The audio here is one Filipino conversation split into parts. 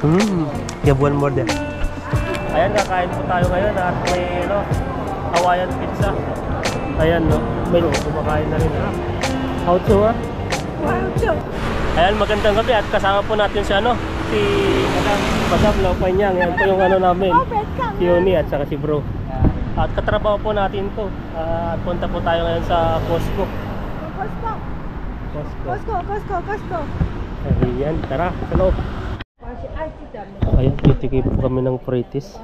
You have one more there. Ayan, kakain po tayo ngayon at may Hawaiian pizza. Ayan, may kumakain na rin. How to, ha? Ayan, magandang gabi at kasama po natin si Madam Laupay niya. Ngayon po yung namin, si Yoni at saka si Bro. At katrabaho po natin to. At punta po tayo ngayon sa Costco. Costco. Ayan, tara, sa loob. Ayan, titikip po kami ng fritis.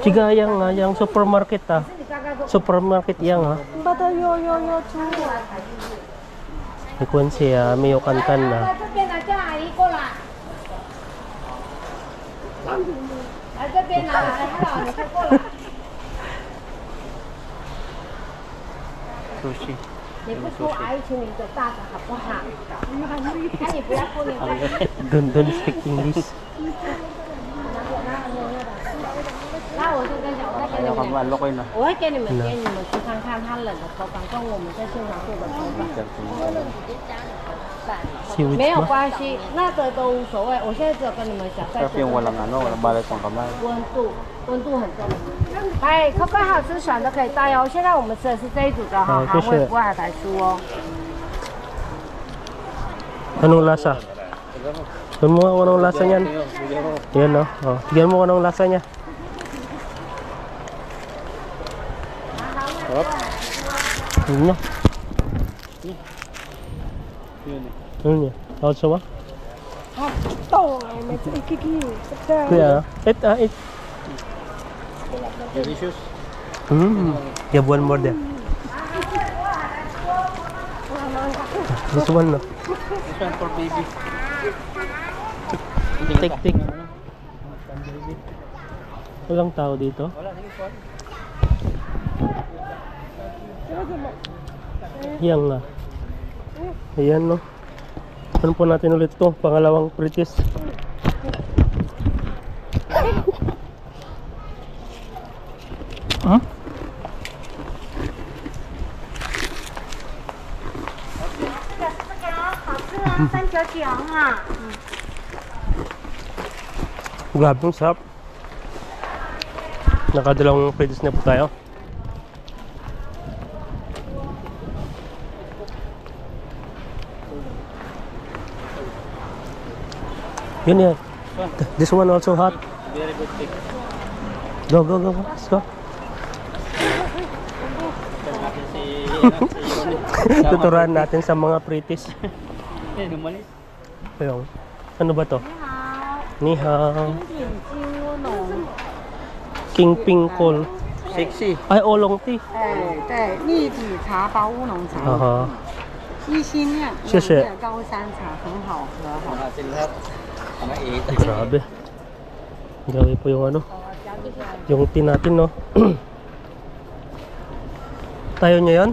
Chiga yang supermarket supermarket yang Ikuan siya, may kan na. Sushi. 你不出爱情你就大的好不好？那你不要哭，你不要。Don't speak English. 那我就跟小再给你们，我会给你们去看看它冷的口感跟我们在现场做的口感。没有关系，那个都无所谓。我现在只有跟你们讲，在温度很重要。哎，口感好吃，选的可以带哦。现在我们吃的是这一组的哈，韩味不海苔酥哦。Anong lasa? Tignan mo kung anong lasa niyan. Yan tignan mo kung anong lasa niya. Sarap. Tignan niya. Ano niya? Hawad sa ba? Kaya, it. Delicious. You have one more there. This one, no? This one for baby. Tik. Walang tao dito? Wala, sige po. Yang nga. Ayan, no? Ano po natin ulit to? Pangalawang fritis. Grabe yung sarap. Nakadalawang fritis na po tayo. Yun yan. This one also hot. Very good thing. Go. Let's go. Tuturuan natin sa mga fritis. Ayun. Ano ba to? Ni hao. King Ping Call. Sexy. Ay, oolong tea. 对，立体茶包乌龙茶，鸡心面，谢谢。高山茶很好喝哈。 Grabe. Grabe po yung yung tea natin, no? Tayo niya yan?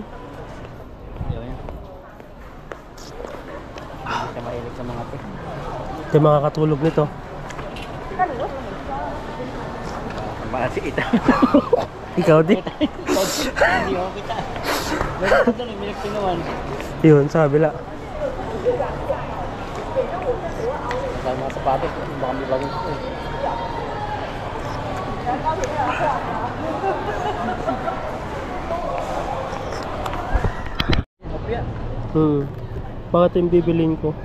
Siya mahilig sa mga tea. Ito yung makakatulog nito. Bakit si Ita? Ikaw din? Hindi ako kita. Meron ko doon, milik pinuwan. Yun, sa kabila. Sa mga sapatos, baka may bagong ito. Bakit yung bibilin ko?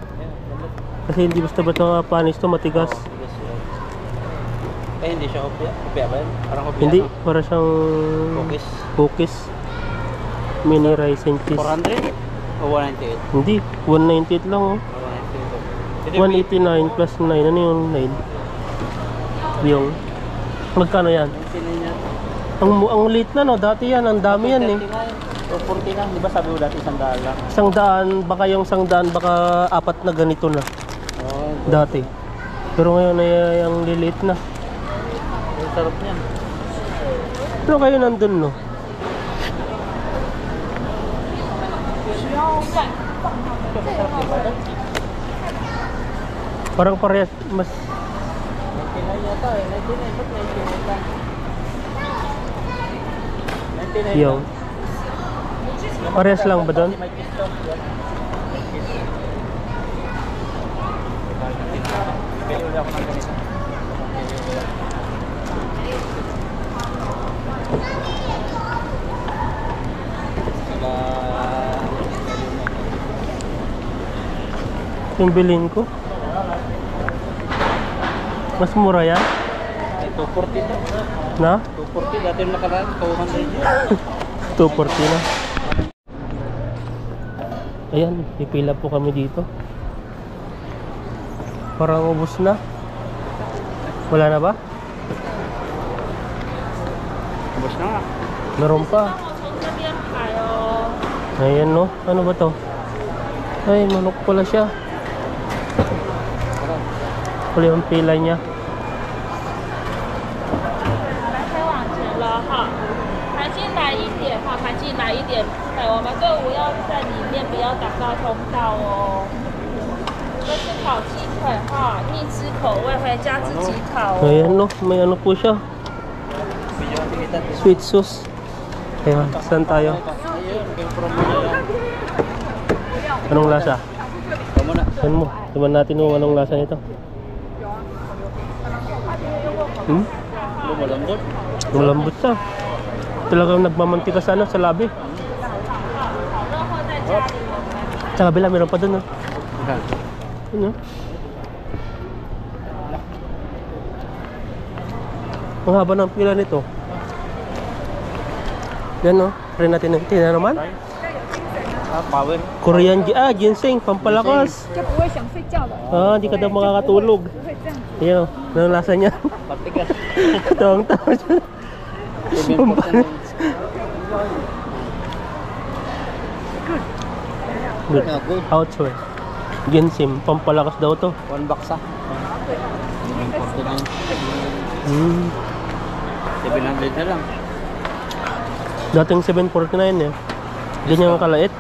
Kasi hindi basta-basta panis to, matigas. Hindi siya kopya ba yun? Parang kopya. Hindi, para siyang cookies. Mini rice and cheese. 400 o 198? Hindi, 198 lang, 189 plus 9. Ano yung 9? Yung magkano yan? Ang late na, no? Dati yan, ang dami yan, eh. 40 na, di ba sabi mo dati 100 lang? 100, baka yung 100, baka 4 na ganito na. Dati. Pero ngayon ay yung lilit na. Ang sarap niyan. Pero kayo nandun, no? Parang parehas, mas 99 yata eh, 99, ba't 99 lang? 99 yung lang. parehas lang ba doon? May kisto. Bili ulit ako ng ganito. Yung bilhin ko. Mas mura yan? 240 to. Na? 240 dati yung nakaraan, 200. 240 na. Ayan, pipila po kami dito. Parang ubos na. Wala na ba? Ubos na nga. Meron pa. Ayan no. Ano ba to? Ay, manok pala siya. Pala yung pila niya. 排进来一点哈，排进来一点。对，我们队伍要在里面，不要挡到通道哦。这是烤鸡腿哈，蜜汁口味，回家自己烤哦。 Ayan no. May ano po siya. Sweet sauce. Ayan, saan tayo? Anong lasa? Saan mo? Tignan natin kung anong lasa nito. Malambot. Malambot siya. Talagang nagmamantika sa ano, sa labi. Sa kabila, meron pa dun. Ano? Ang haba ng pila nito. Yan no. Try natin ng tina naman. Power. Korean ginseng, pampalakas. Di ka daw makakatulog. Ayan o, anong lasa niya? Patigas. Tawang-tawa siya. Good. How to it? Ginseng, pampalakas daw to. 1 box ah. 700 na lang. Dating 749 eh. Ganyan ang kalait.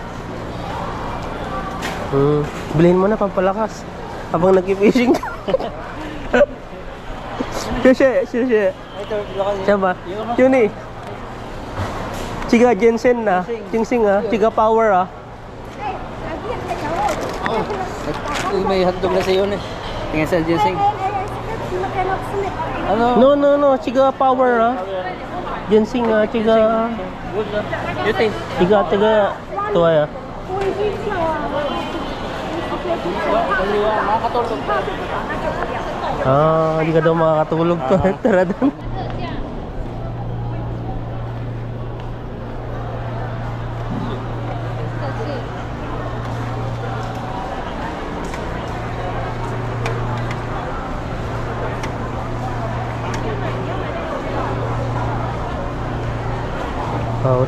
Bilhin mo na pampalakas habang nag-fishing ka. Shushe. Siya ba? Yun eh. Chiga Jensen na. Ginseng ah. Chiga power ah. May handog na sa iyo eh. Tingnan sa ginseng. Ano? No. Chiga power ah. Ginseng ah. Chiga. Yuti. Chiga. Ito ay ah. Makakatulog. Hindi ka daw makakatulog to. Tara doon.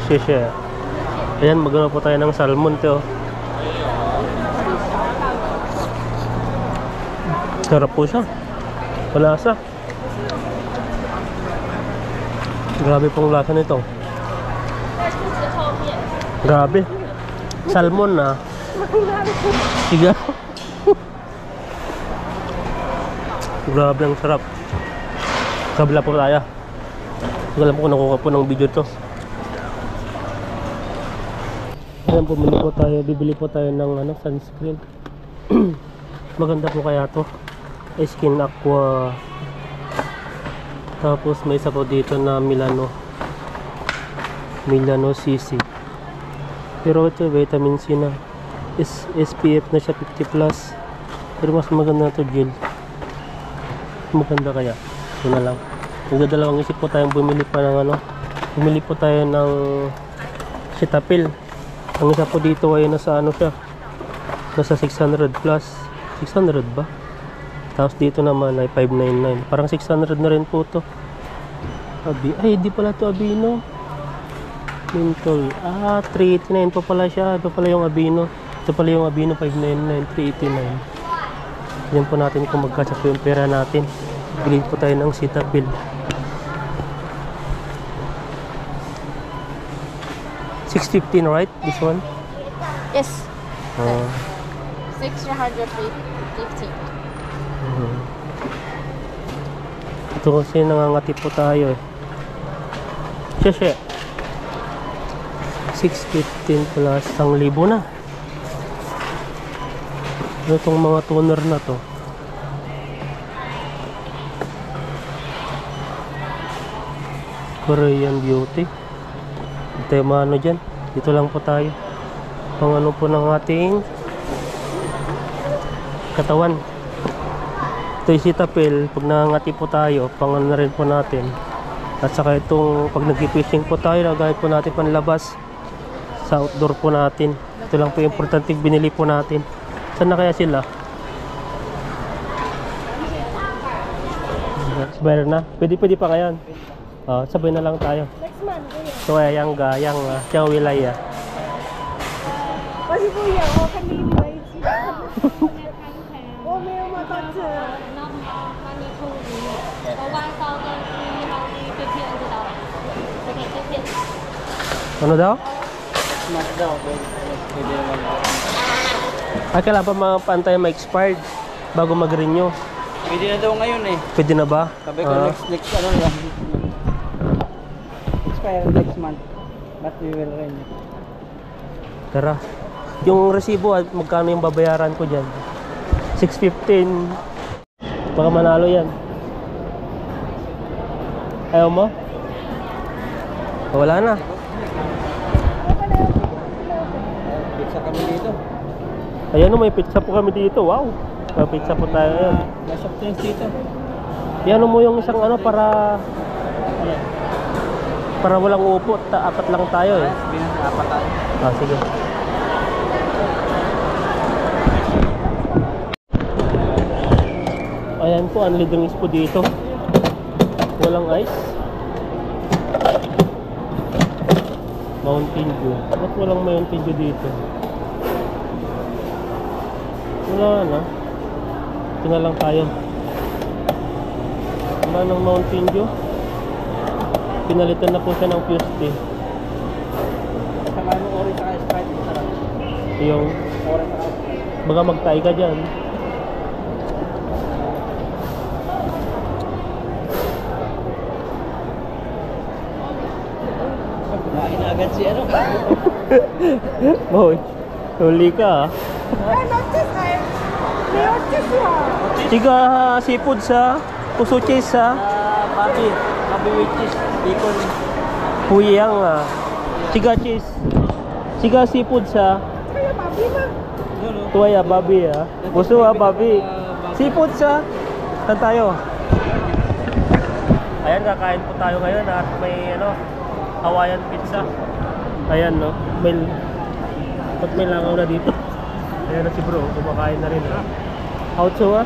Shit. Ayan, magano po tayo ng salmon to. Sarap po siya. Malasa. Grabe pong lasa nito. Grabe. Salmon na. Siga. Grabe ang sarap. Kabila po tayo. Hindi ko alam kung nakuha po ng video to. Ayan, bibili po tayo ng sunscreen. Maganda po kaya to. Skin Aqua. Tapos may isa po dito na Milano CC. Pero ito vitamin C na. SPF na siya 50+. Pero mas maganda na to gel. Maganda kaya. Ito na lang. Nagdadalawang isip po tayong bumili pa ng bumili po tayo ng Cetaphil. Ang isa po dito ay nasa siya. Nasa 600+. 600 ba? Tapos dito naman ay 599. Parang 600 na rin po to. Ay, di pala to Abino. Mentol. 389 pa pala siya. Ito pala yung Abino. Ito pala yung Abino 599, 389. Yan po natin kung magkasya po yung pera natin. Bili po tayo ng Cetaphil. $615, right? This one? Yes. 650. Ito kasi nangangati po tayo eh. Sheshe. 615 plus 1,000 na. Ano itong mga toner na to? Korean Beauty. Ito yung mga ano dyan. Dito lang po tayo. Pang ano po ng ating katawan. Ito yung Cetaphil. Pag nangangati po tayo, pang ano na rin po natin. At saka itong pag nag-fishing po tayo, nagamit po natin panlabas sa outdoor po natin. Ito lang po yung importante binili po natin. Saan na kaya sila? Sabay na? Pwede pa ngayon? Sabay na lang tayo. Next month, kuya. So, yang siyang wilaya. Kasi kuya, kanina ba yun siya? May umatatsa. Ano daw? Smart daw. Pwede naman. Ay, kailangan pa mga pantay ma-expired bago mag-renew. Pwede na daw ngayon eh. Pwede na ba? Sabi ko next ano lang. Expire next month. But we will renew. Tara. Yung resibo, magkano yung babayaran ko dyan? 615. Baka manalo yan. Ayaw mo? Wala na. Pizza kami dito. Ayan o, may pizza po kami dito. Wow! May pizza po tayo ngayon. May soft drinks dito. Yan mo yung isang ano para walang upo. Apat lang tayo eh. Sabihin natin apat tayo. Sige. Ayan po, unli drinks po dito. Walang ice. Mountain Dew. Ba't walang Mountain Dew dito? Wala na. Ito na lang tayo. Wala ng Mountain Dew. Pinalitan na po siya ng Fuse Tea. Sama mo orange sa Sprite. Sarap. Yung Orange sa Sprite. baka magtay ka dyan. Kumain na agad si ano. Boy, huli ka ah. Tiga seafood sa puso cheese sa Bobby. Bobby with cheese. Bacon. Puyang ah. Tiga cheese. Tiga seafood sa tuwaya babi ah. Puso ah babi. Seafood sa. Saan tayo? Ayan, kakain po tayo ngayon at may ano, Hawaiian pizza. Ayan no. May langaw na dito. Ayan na si bro, kumakain na rin ha. Outso ah.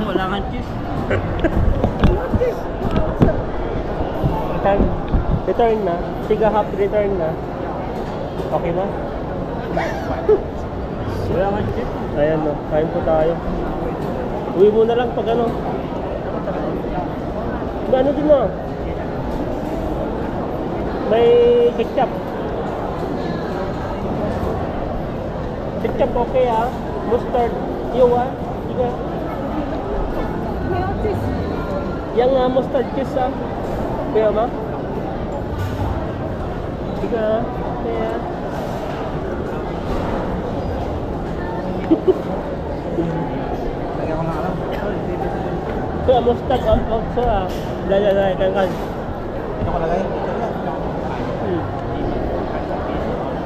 Wala kang cheese. Return na. Tiga half return na. Okay ba? Wala kang cheese. Ayan no, kain po tayo. Uwi mo na lang pag ano. May ano din na. May ketchup. Ketchup okay ah. Mustard. Iyo ah. Tiga. Yang mustard cheese ah. Kaya ba? Tiga. Kaya. Lagyan ko na alam. Kaya mustard also ah. Dala kan. Ito ko lagay.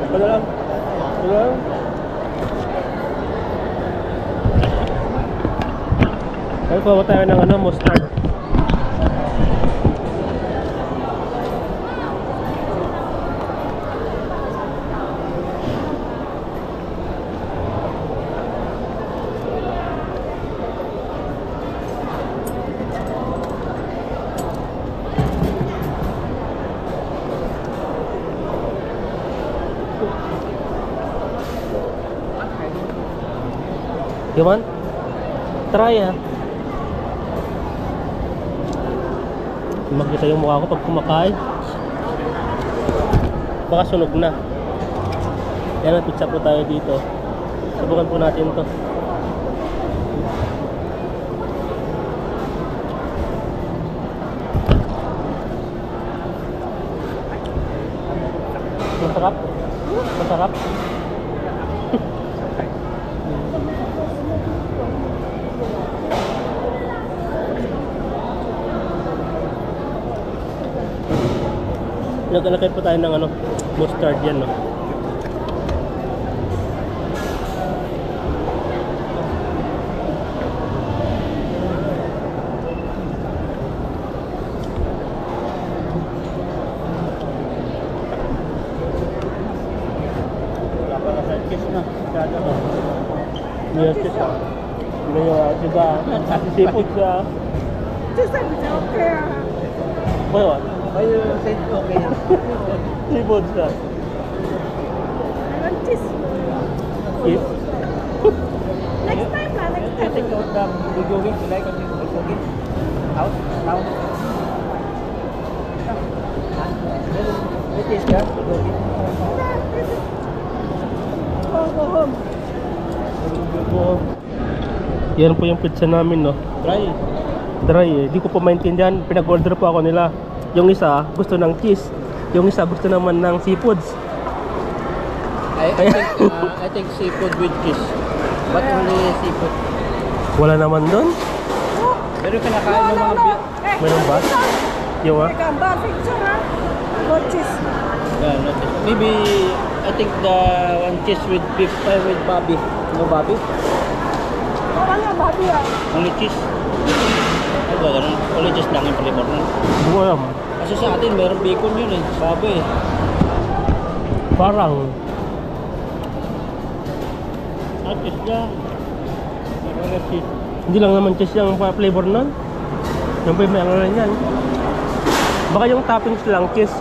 Ito lang. Ito lang. Ay, kuha tayo ng ano, mustard. You want? Try ah. Makita yung mukha ko pag kumakain. Baka sunog na. Yan ang pizza po tayo dito. Subukan po natin to. Masarap? Masarap? Naglalagay po tayo ng ano, mustard yan, no? Yes, yes. Hindi yung diba? Seafood siya. Well, Ayun, okay. seafood siya. Yes. Next time lah, next I think out the bulgogi, you like bulgogi? Out, now. It is there, bulgogi. Go home. Yan po yung pizza namin, no? Dry eh. Di ko po maintindihan. Pinag-order po ako nila. Yung isa gusto ng cheese. Yung isa gusto naman ng seafoods. I think seafood with cheese. But only seafood. Wala naman doon. Pero kinakain ng mga Meron ba? Yung ah? Gambar picture ha. No cheese. Yeah, not cheese. Maybe I think the one cheese with beef pie with babi. No babi? Orang yang babi ya. Only cheese. Ay, ba ganun? Only cheese lang yung flavor nun. Hindi ko alam. Kasi sa atin, meron bacon yun eh. Babi eh. Parang. Cheese lang. Meron cheese. Hindi lang naman cheese yung flavor nun. Yung may ano yan. Baka yung toppings lang cheese.